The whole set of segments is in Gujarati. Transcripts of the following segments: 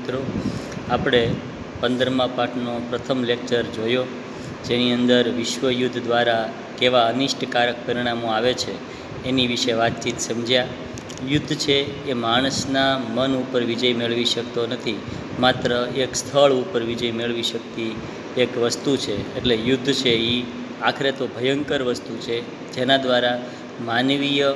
મિત્રો, આપણે 15મા પાઠનો પ્રથમ લેક્ચર જોયો, જેની અંદર વિશ્વયુદ્ધ દ્વારા કેવા અનિષ્ટકારક પરિણામો આવે છે એની વિશે વાતચીત સમજ્યા. યુદ્ધ છે એ માણસના મન ઉપર વિજય મેળવી શકતો નથી, માત્ર એક સ્થળ ઉપર વિજય મેળવી શકતી એક વસ્તુ છે. એટલે યુદ્ધ છે એ આખરે તો ભયંકર વસ્તુ છે, જેના દ્વારા માનવીય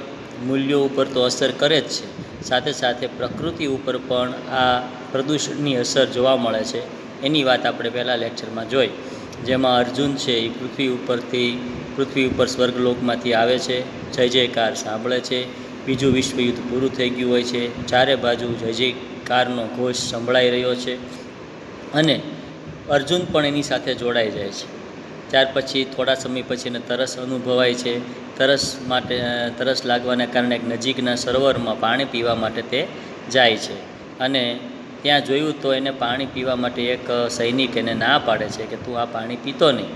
મૂલ્યો ઉપર તો અસર કરે જ છે, સાથે સાથે પ્રકૃતિ ઉપર પણ આ પ્રદૂષણની અસર જોવા મળે છે. એની વાત આપણે પહેલાં લેક્ચરમાં જોઈ, જેમાં અર્જુન છે એ પૃથ્વી ઉપર સ્વર્ગલોકમાંથી આવે છે, જય જયકાર સાંભળે છે. બીજું વિશ્વયુદ્ધ પૂરું થઈ ગયું હોય છે, ચારે બાજુ જય જયકારનો ઘોષ સંભળાઈ રહ્યો છે અને અર્જુન પણ એની સાથે જોડાઈ જાય છે. ત્યાર પછી થોડા સમય પછી એને તરસ અનુભવાય છે. તરસ લાગવાને કારણે એક નજીકના સરોવરમાં પાણી પીવા માટે તે જાય છે અને ત્યાં જોયું તો એને પાણી પીવા માટે એક સૈનિક એને ના પાડે છે કે તું આ પાણી પીતો નહીં.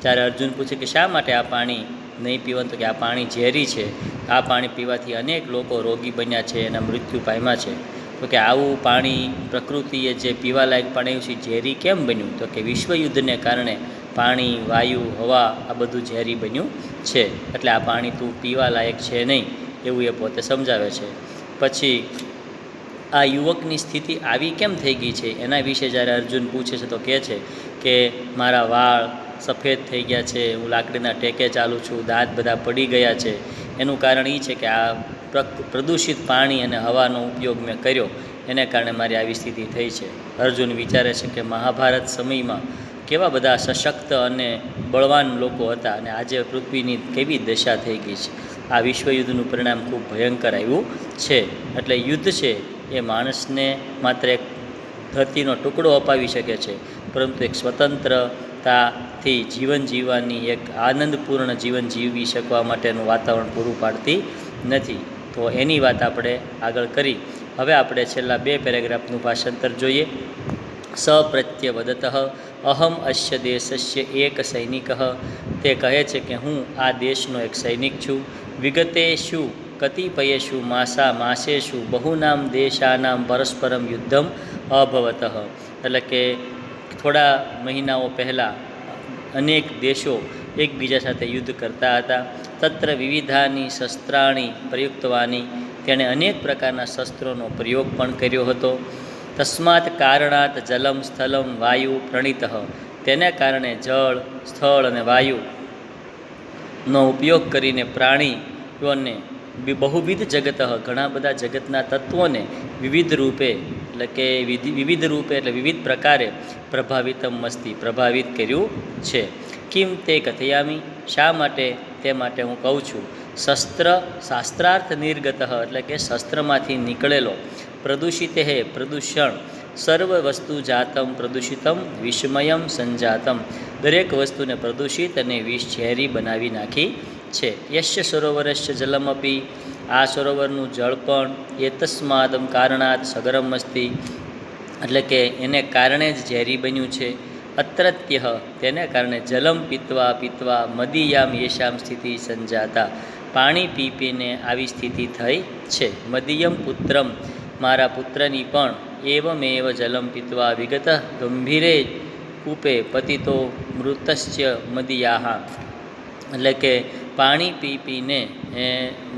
ત્યારે અર્જુન પૂછે કે શા માટે આ પાણી નહીં પીવાનું? તો કે આ પાણી ઝેરી છે, આ પાણી પીવાથી અનેક લોકો રોગી બન્યા છે, એના મૃત્યુ પામ્યા છે. તો કે આવું પાણી પ્રકૃતિએ જે પીવાલાયક પાણી છે ઝેરી કેમ બન્યું? તો કે વિશ્વયુદ્ધને કારણે પાણી, વાયુ, હવા આ બધું ઝેરી બન્યું છે, એટલે આ પાણી તું પીવા લાયક છે નહીં, એવું એ પોતે સમજાવે છે. પછી આ યુવકની સ્થિતિ આવી કેમ થઈ ગઈ છે એના વિશે જ્યારે અર્જુન પૂછે છે તો કહે છે કે મારા વાળ સફેદ થઈ ગયા છે, હું લાકડીના ટેકે ચાલું છું, દાંત બધા પડી ગયા છે. એનું કારણ એ છે કે આ પ્રદૂષિત પાણી અને હવાનો ઉપયોગ મેં કર્યો, એને કારણે મારી આવી સ્થિતિ થઈ છે. અર્જુન વિચારે છે કે મહાભારત સમયમાં કેવા બધા સશક્ત અને બળવાન લોકો હતા અને આજે પૃથ્વીની કેવી દશા થઈ ગઈ છે. આ વિશ્વયુદ્ધનું પરિણામ ખૂબ ભયંકર આવ્યું છે. એટલે યુદ્ધ છે એ માણસને માત્ર એક ધરતીનો ટુકડો અપાવી શકે છે, પરંતુ એક સ્વતંત્રતાથી જીવન જીવવાની, એક આનંદપૂર્ણ જીવન જીવી શકવા માટેનું વાતાવરણ પૂરું પાડતી નથી. તો એની વાત આપણે આગળ કરી. હવે આપણે છેલ્લા 2 પેરેગ્રાફનું ભાષાંતર જોઈએ. સપ્રત્યવદતઃ અહમ અસ્ય દેશસ્ય એક સૈનિક. તે કહે છે કે હું આ દેશનો એક સૈનિક છું. વિગતેષુ કતિપયેષુ માસેષુ બહુનામ દેશાનામ પરસ્પરમ યુદ્ધમ અભવતઃ. એટલે કે થોડા મહિનાઓ પહેલાં અનેક દેશો એકબીજા સાથે યુદ્ધ કરતા હતા. તત્ર વિવિધાની શસ્ત્રાણી પ્રયુક્તવાની, તેણે અનેક પ્રકારના શસ્ત્રોનો પ્રયોગ પણ કર્યો હતો. તસ્માત કારણાત જલમ સ્થલમ વાયુ પ્રણીતઃ, તેને કારણે જળ, સ્થળ અને વાયુનો ઉપયોગ કરીને પ્રાણીઓને બહુવિધ જગત, ઘણા બધા જગતના તત્વોને વિવિધ રૂપે એટલે વિવિધ પ્રકારે પ્રભાવિતમ મસ્તી, પ્રભાવિત કર્યું છે. કિમ તે કથયામી, શા માટે? તે માટે હું કહું છું. શાસ્ત્રાર્થ નિર્ગત, એટલે કે શસ્ત્રમાંથી નીકળેલો, પ્રદૂષિત હે પ્રદૂષણ, સર્વ વસ્તુ જાતમ પ્રદૂષિતમ વિષમયમ સંજાતમ, દરેક વસ્તુને પ્રદૂષિત અને વિષ ઝેરી બનાવી નાખી છે. યશ્ય સરોવરસ્ય જલમપી, આ સરોવરનું જળ પણ એતસ્માદમ કારણાત સગરમ અસ્તિ, એટલે કે એને કારણે જ ઝેરી બન્યું છે. અત્રત્ય, તેને કારણે જલમ પીત્વા પીત્વા મદીયામ યેશામ સ્થિતિ સંજાતા, પાણી પી પીને આવી સ્થિતિ થઈ છે. મદીયમ પુત્રમ, મારા પુત્રની પણ એવમેવ જલમ પીત્વા વિગત ગંભીરે કૂપે પતિતો મૃતસ્ય મદીયાહ, એટલે કે પાણી પી પીને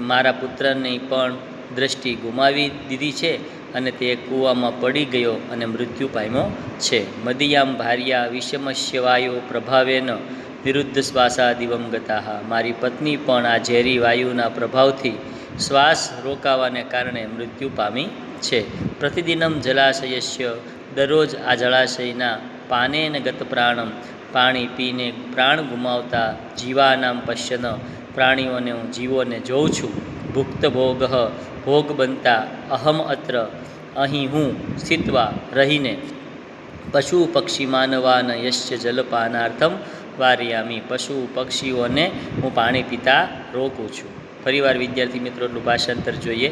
મારા પુત્રની પણ દૃષ્ટિ ગુમાવી દીધી છે અને તે કૂવામાં પડી ગયો અને મૃત્યુ પામ્યો છે. મદીયામ ભાર્યા વિષમસ્ય વાયો પ્રભાવેન નિરુદ્ધ શ્વાસા દિવમ ગતાહ, મારી પત્ની પણ આ ઝેરી વાયુના પ્રભાવથી શ્વાસ રોકાવાને કારણે મૃત્યુ પામી છે. પ્રતિદિનમ જલાશયસ્ય, દરરોજ આ જળાશયના પાનેન ગત પ્રાણમ, પાણી પીને પ્રાણ ગુમાવતા જીવાનામ પશ્યન, પ્રાણીઓને હું જીવોને જોઉં છું. ભુક્ત ભોગ, ભોગ બનતા, અહમ અત્ર, અહીં હું, સ્થિત્વા રહીને, પશુ પક્ષી માનવાન યશ્ય જલપાનાર્થમ વારયામી, પશુ પક્ષીઓને હું પાણી પીતા રોકું છું. ફરીવાર વિદ્યાર્થી મિત્રો એટલું ભાષાંતર જોઈએ.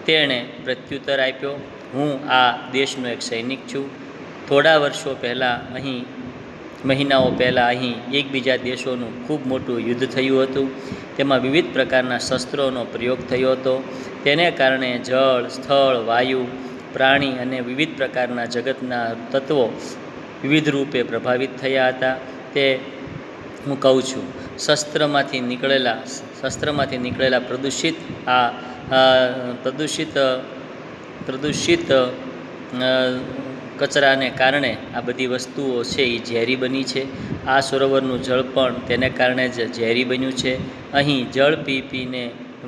તેણે પ્રત્યુત્તર આપ્યો, હું આ દેશનો એક સૈનિક છું. થોડા વર્ષો પહેલાં મહિનાઓ પહેલાં અહીં એકબીજા દેશોનું ખૂબ મોટું યુદ્ધ થયું હતું. તેમાં વિવિધ પ્રકારના શસ્ત્રોનો પ્રયોગ થયો હતો. તેને કારણે જળ, સ્થળ, વાયુ પ્રાણી અને વિવિધ પ્રકારના જગતના તત્વો વિવિધ રૂપે પ્રભાવિત થયા હતા તે હું કહું છું. શસ્ત્રમાંથી નીકળેલા પ્રદૂષિત કચરાને કારણે આ બધી વસ્તુઓ છે એ ઝેરી બની છે. આ સરોવરનું જળ પણ તેને કારણે જ ઝેરી બન્યું છે. અહીં જળ પીને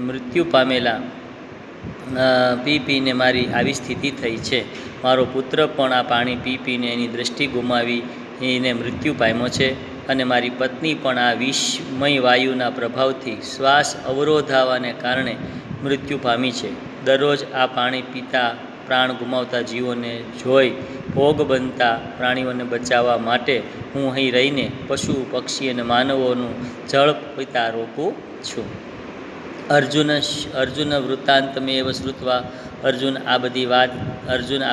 મૃત્યુ પામેલા પીને મારી આવી સ્થિતિ થઈ છે. મારો પુત્ર પણ આ પાણી પીને એની દૃષ્ટિ ગુમાવી એને મૃત્યુ પામ્યો છે અને મારી પત્ની પણ આ વિષમય વાયુના પ્રભાવથી શ્વાસ અવરોધાવાને કારણે મૃત્યુ પામી છે. દરરોજ આ પાણી પીતા પ્રાણ ગુમાવતા જીવોને જોઈ ભોગ બનતા પ્રાણીઓને બચાવવા માટે હું અહીં રહીને પશુ પક્ષી અને માનવોનું જળ પીતા રોકું છું. અર્જુન વૃત્તાંતમેવ શ્રુત્વા અર્જુન આ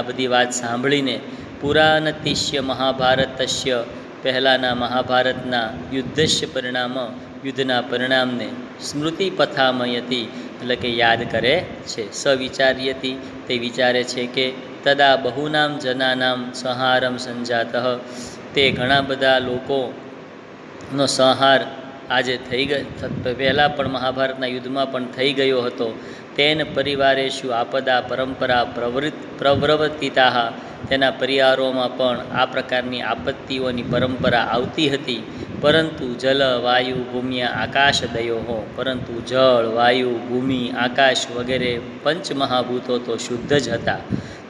બધી વાત સાંભળીને પુરાણતિશ્ય મહાભારતસ્ય પહેલાંના મહાભારતના યુદ્ધના પરિણામને સ્મૃતિ પથામયતી એટલે કે યાદ કરે છે. વિચાર્યતી તે વિચારે છે કે તદા બહુનામ જનાનામ સંહારમ સંજાતઃ તે ઘણા બધા લોકોનો સંહાર આજે થઈ ગયો, પહેલાં પણ મહાભારતના યુદ્ધમાં પણ થઈ ગયો હતો. તેન પરિવારેષુ આપદા પરંપરા પ્રવર્તિતાઃ તેના પરિવારોમાં પણ આ પ્રકારની આપત્તિઓની પરંપરા આવતી હતી. પરંતુ જલ વાયુ ભૂમિ આકાશદયો પરંતુ જળ વાયુ ભૂમિ આકાશ વગેરે પંચમહાભૂતો તો શુદ્ધ જ હતા.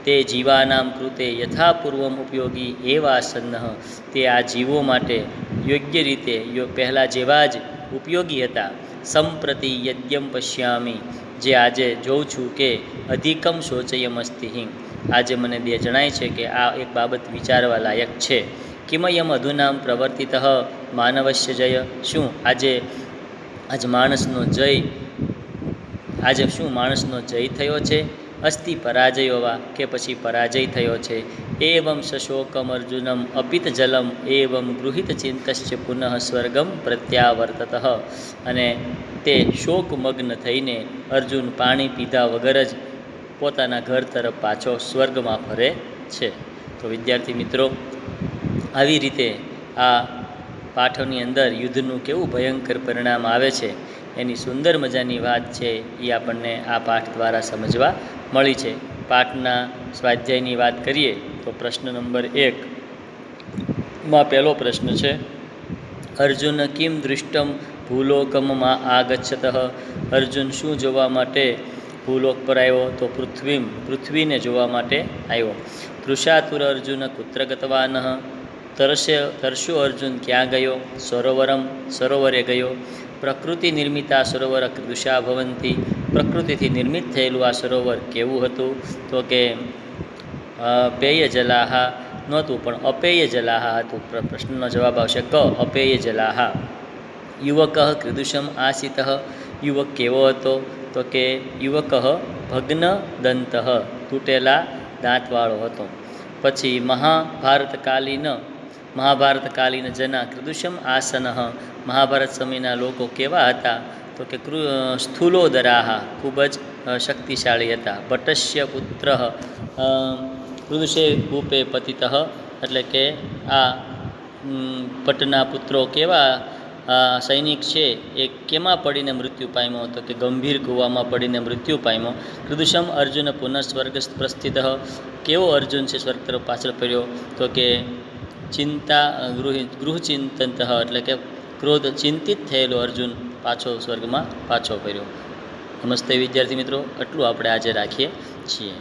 તે જીવાનામ કૃતે યથાપૂર્વમ ઉપયોગી એવા સન્નઃ તે આ જીવો માટે યોગ્ય રીતે પહેલાં જેવા જ ઉપયોગી હતા. સંપ્રતિ યદ્યમ પશ્યામિ જે આજે જોઉં છું કે અધિકમ શોચયમસ્તિ આજે મને જણાય છે કે આ એક બાબત વિચારવા લાયક છે. કિમયમ અધુનામ પ્રવર્તિતઃ માનવસ્ય જય શું માણસનો જય થયો છે? અસ્તિ પરાજયો વા કે પછી પરાજય થયો છે? એવં સશોકમ અર્જુનમ અપિત જલમ એવં ગૃહિત ચિંતશ્ચ પુનઃ સ્વર્ગમ પ્રત્યાવર્તત અને તે શોકમગ્ન થઈને અર્જુન પાણી પીધા વગર જ પોતાના ઘર તરફ પાછો સ્વર્ગમાં ફરે છે. તો વિદ્યાર્થી મિત્રો, આવી રીતે આ પાઠોની અંદર યુદ્ધનું કેવું ભયંકર પરિણામ આવે છે એની સુંદર મજાની વાત છે એ આપણને આ પાઠ દ્વારા સમજવા મળી છે. પાઠના સ્વાધ્યાયની વાત કરીએ તો પ્રશ્ન નંબર 1 પહેલો પ્રશ્ન છે અર્જુન કિમ દૃષ્ટમ ભૂલોકમમાં આગચ્છતઃ અર્જુન શું જોવા માટે ભૂલોક પર આવ્યો? તો પૃથ્વીને જોવા માટે આવ્યો. તૃષાતુર અર્જુન કુત્ર ગતવાનઃ તરસ્યો અર્જુન ક્યાં ગયો? સરોવરે ગયો. પ્રકૃતિ નિર્મિતા સરોવર કૃષા ભવંતી પ્રકૃતિથી નિર્મિત થયેલું આ સરોવર કેવું હતું? તો કે પેય જલાહા નહોતું પણ અપેય જલાહા હતું. પ્રશ્નનો જવાબ આવશે ક અપેય જલાહા. યુવક કીદૃશમ આસિત યુવક કેવો હતો? તો કે યુવક ભગ્ન દંત તૂટેલા દાંતવાળો હતો. પછી મહાભારતકાલીન જના કીદૃશમ આસન મહાભારત સમયના લોકો કેવા હતા? તો કે સ્થૂલોદરાહ ખૂબ જ શક્તિશાળી હતા. ભટ્ટસ્ય પુત્ર કૃદુષે ભૂપે પતિતઃ એટલે કે આ ભટ્ટના પુત્રો કેવા સૈનિક છે એ કેમાં પડીને મૃત્યુ પામ્યો? તો કે ગંભીર કૂવામાં પડીને મૃત્યુ પામ્યો. કૃદુષમ અર્જુન પુનઃ સ્વર્ગ પ્રસ્થિત કેવો અર્જુન છે સ્વર્ગ તરફ પાછળ ફર્યો? તો કે ગૃહચિંતન એટલે કે ક્રોધ ચિંતિત થયેલો અર્જુન સ્વર્ગમાં પાછો ફર્યો. નમસ્તે વિદ્યાર્થી મિત્રો, આટલું આપણે આજે રાખીએ છીએ.